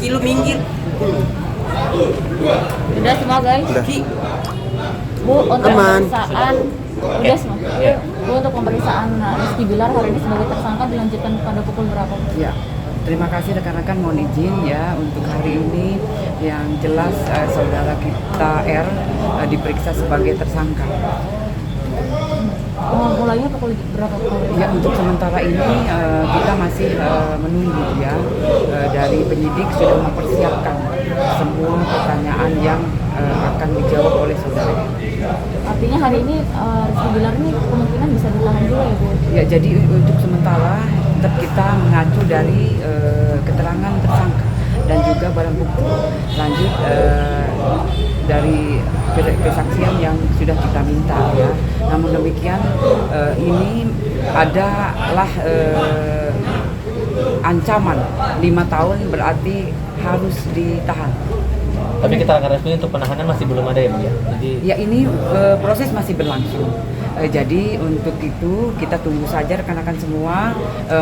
Ki lu minggir. Udah semua guys. Udah. Ki. Bu, untuk Aman. pemeriksaan udah semua. Bu, untuk pemeriksaan Rizky Bilar hari ini sebagai tersangka dilanjutkan pada pukul berapa? Ya, terima kasih rekan-rekan, mohon izin ya untuk hari ini yang jelas saudara kita R diperiksa sebagai tersangka. Mulainya pukul berapa? Ya, untuk sementara ini kita masih menunggu ya dari penyidik sudah mempersiapkan semua pertanyaan yang akan dijawab oleh saudara. Artinya hari ini Rizky Bilar ini kemungkinan bisa ditahan juga ya Bu? Ya, jadi untuk sementara tetap kita mengacu dari keterangan tersangka dan juga barang bukti. Lanjut dari kesaksian yang sudah kita minta ya. Namun demikian ini adalah ancaman 5 tahun berarti harus ditahan. Tapi keterangan resmi untuk penahanan masih belum ada ya Bu ya? Jadi Ya, ini proses masih berlangsung. Jadi untuk itu kita tunggu saja rekan-rekan semua,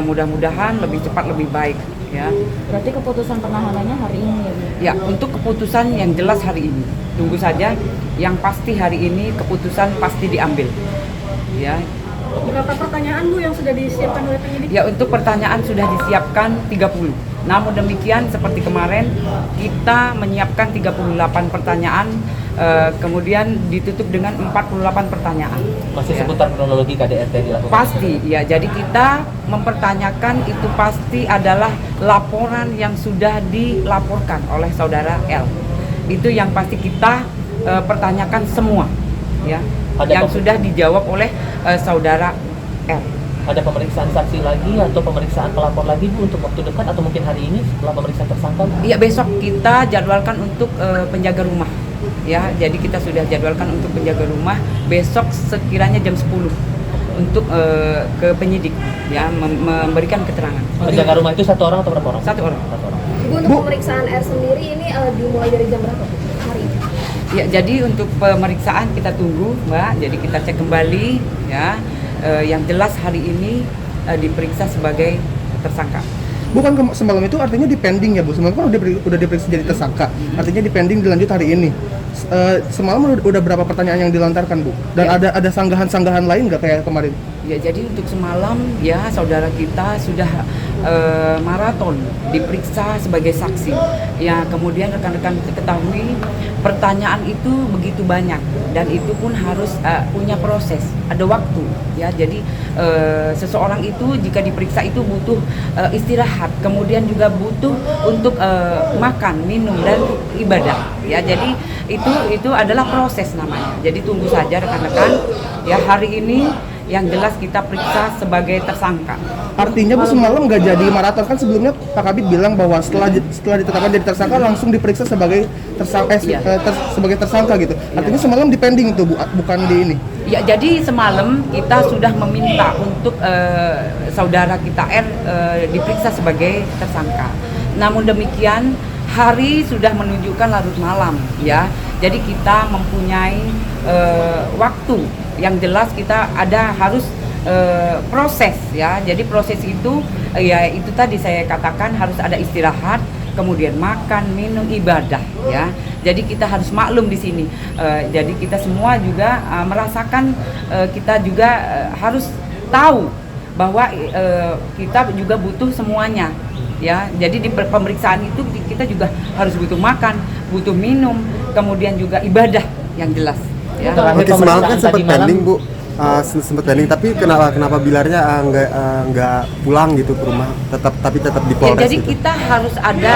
mudah-mudahan lebih cepat lebih baik ya. Berarti keputusan penahanannya hari ini ya Bu? Ya, untuk keputusan yang jelas hari ini. Tunggu saja, yang pasti hari ini keputusan pasti diambil. Ya. Berapa pertanyaan Bu yang sudah disiapkan oleh penyidik? Ya, untuk pertanyaan sudah disiapkan 30. Namun demikian seperti kemarin kita menyiapkan 38 pertanyaan, kemudian ditutup dengan 48 pertanyaan. masih Ya. seputar kronologi KDRT yang dilakukan? Pasti, ya. Jadi kita mempertanyakan itu pasti adalah laporan yang sudah dilaporkan oleh saudara L. Itu yang pasti kita pertanyakan semua, ya. Yang sudah dijawab oleh saudara L. Ada pemeriksaan saksi lagi atau pemeriksaan pelapor lagi Bu untuk waktu dekat atau mungkin hari ini setelah pemeriksaan tersangka? Iya, besok kita jadwalkan untuk penjaga rumah. Ya, jadi kita sudah jadwalkan untuk penjaga rumah besok sekiranya jam 10 untuk ke penyidik ya memberikan keterangan. Penjaga rumah itu satu orang atau berapa orang? Satu orang. Satu orang. Ibu, untuk pemeriksaan R sendiri ini dimulai dari jam berapa Bu hari ini? Ya, jadi untuk pemeriksaan kita tunggu, Mbak. Jadi kita cek kembali ya. Yang jelas hari ini diperiksa sebagai tersangka. Bukan semalam itu artinya dipending ya Bu? Semalam kan udah diperiksa jadi tersangka, artinya dipending dilanjut hari ini. Semalam udah berapa pertanyaan yang dilontarkan Bu? Dan Ya. ada sanggahan-sanggahan lain nggak kayak kemarin? Ya, jadi untuk semalam ya saudara kita sudah maraton diperiksa sebagai saksi. Ya, kemudian rekan-rekan ketahui pertanyaan itu begitu banyak dan itu pun harus punya proses, ada waktu ya. Jadi seseorang itu jika diperiksa itu butuh istirahat, kemudian juga butuh untuk makan, minum dan ibadah ya. Jadi itu adalah proses namanya. Jadi tunggu saja rekan-rekan ya, hari ini yang jelas kita periksa sebagai tersangka. Artinya Bu semalam nggak jadi maraton, kan sebelumnya Pak Kabid bilang bahwa setelah ditetapkan jadi tersangka langsung diperiksa sebagai tersangka sebagai tersangka gitu. Artinya semalam dipending itu Bu, bukan di ini. Ya, jadi semalam kita sudah meminta untuk saudara kita R diperiksa sebagai tersangka. Namun demikian hari sudah menunjukkan larut malam ya. Jadi kita mempunyai waktu yang jelas, kita harus proses ya. Jadi proses itu ya itu tadi saya katakan harus ada istirahat, kemudian makan, minum, ibadah ya. Jadi kita harus maklum di sini. Jadi kita semua juga merasakan, kita juga harus tahu bahwa kita juga butuh semuanya ya. Jadi di pemeriksaan itu kita juga harus butuh makan, butuh minum, kemudian juga ibadah yang jelas ya. Terakhir Oke, semalam kan pemeriksaan sempat tadi malam. pending Bu, sempat pending, tapi kenapa Bilarnya nggak pulang gitu ke rumah, tapi tetap di Ya, Polres jadi gitu. kita harus ada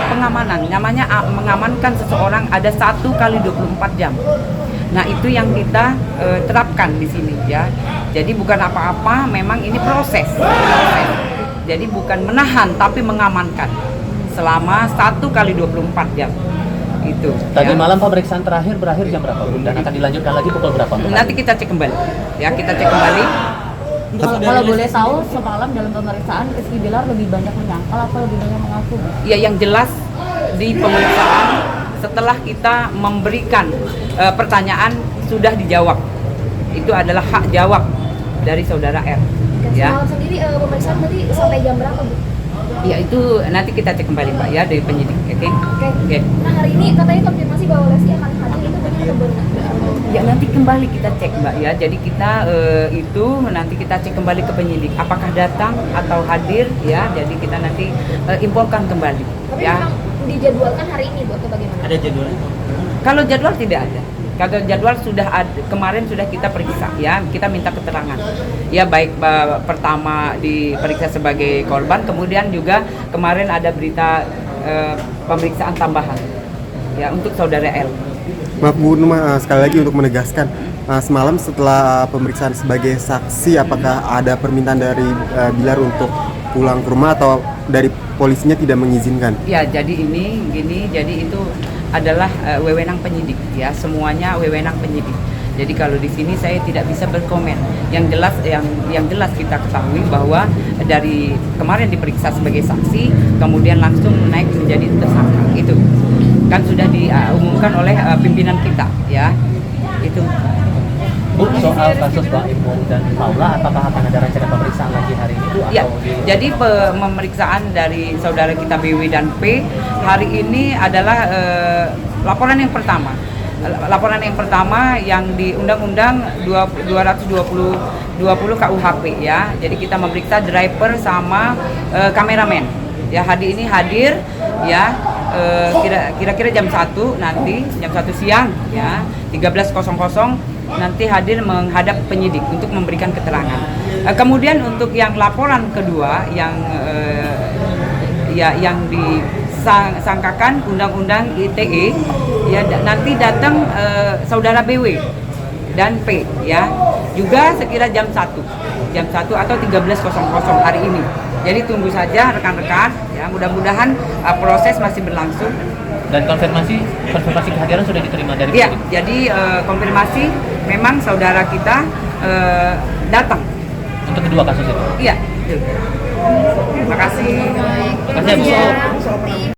pengamanan, namanya mengamankan seseorang ada 1 kali 24 jam. Nah, itu yang kita terapkan di sini ya. Jadi bukan apa-apa, memang ini proses. Jadi bukan menahan tapi mengamankan selama 1 kali 24 jam. Itu. Tadi ya. malam pemeriksaan terakhir berakhir jam berapa Bu? Dan akan dilanjutkan lagi pukul berapa? Nanti kita cek kembali. Ya, kita cek kembali. Kalau boleh tahu semalam dalam pemeriksaan Rizky Bilar lebih banyak menyangkal atau lebih banyak mengaku? Ya, yang jelas di pemeriksaan setelah kita memberikan pertanyaan sudah dijawab. Itu adalah hak jawab dari saudara R. Ya. Semalam sendiri pemeriksaan tadi sampai jam berapa Bu? Ya, itu nanti kita cek kembali Pak ya dari penyidik Oke. Oke. Oke. Nah hari ini katanya konfirmasi bahwa Lesti akan hadir, itu benar atau benar? Ya nanti kembali kita cek Mbak ya. Jadi kita itu nanti kita cek kembali ke penyidik apakah datang atau hadir ya. Jadi kita nanti infokan kembali Tapi ya. memang dijadwalkan hari ini Bu atau bagaimana? Ada jadwalnya? Kalau jadwal tidak ada. Kalau jadwal sudah ada, kemarin sudah kita periksa ya, kita minta keterangan. Ya baik pertama diperiksa sebagai korban, kemudian juga kemarin ada berita pemeriksaan tambahan ya untuk saudara L. Maaf Bu Numa, sekali lagi untuk menegaskan, semalam setelah pemeriksaan sebagai saksi, apakah ada permintaan dari Bilar untuk pulang ke rumah atau dari polisinya tidak mengizinkan? Ya jadi ini gini, jadi itu adalah wewenang penyidik ya, semuanya wewenang penyidik. Jadi kalau di sini saya tidak bisa berkomen. Yang jelas kita ketahui bahwa dari kemarin diperiksa sebagai saksi, kemudian langsung naik menjadi tersangka. Itu kan sudah diumumkan oleh pimpinan kita ya. Itu. Bu, soal kasus Mbak Imo dan Paula, apakah akan ada rencana pemeriksaan lagi hari ini Bu? Ya, Atau jadi pemeriksaan dari saudara kita BW dan P hari ini adalah laporan yang pertama. Laporan yang pertama yang di Undang-Undang 220 KUHP ya. Jadi kita memeriksa driver sama kameramen. Ya, hari ini hadir ya. Kira-kira jam 1 nanti, jam 1 siang ya, 13.00 nanti hadir menghadap penyidik untuk memberikan keterangan. Kemudian untuk yang laporan kedua yang yang disangkakan Undang-Undang ITE ya, nanti datang saudara BW dan P ya, juga sekira jam 1 atau 13.00 hari ini. Jadi tunggu saja rekan-rekan ya, mudah-mudahan proses masih berlangsung. dan konfirmasi kehadiran sudah diterima dari Iya, penyidik? jadi konfirmasi memang saudara kita datang. Untuk kedua kasus itu? Iya, itu. Terima kasih. Terima kasih Bu.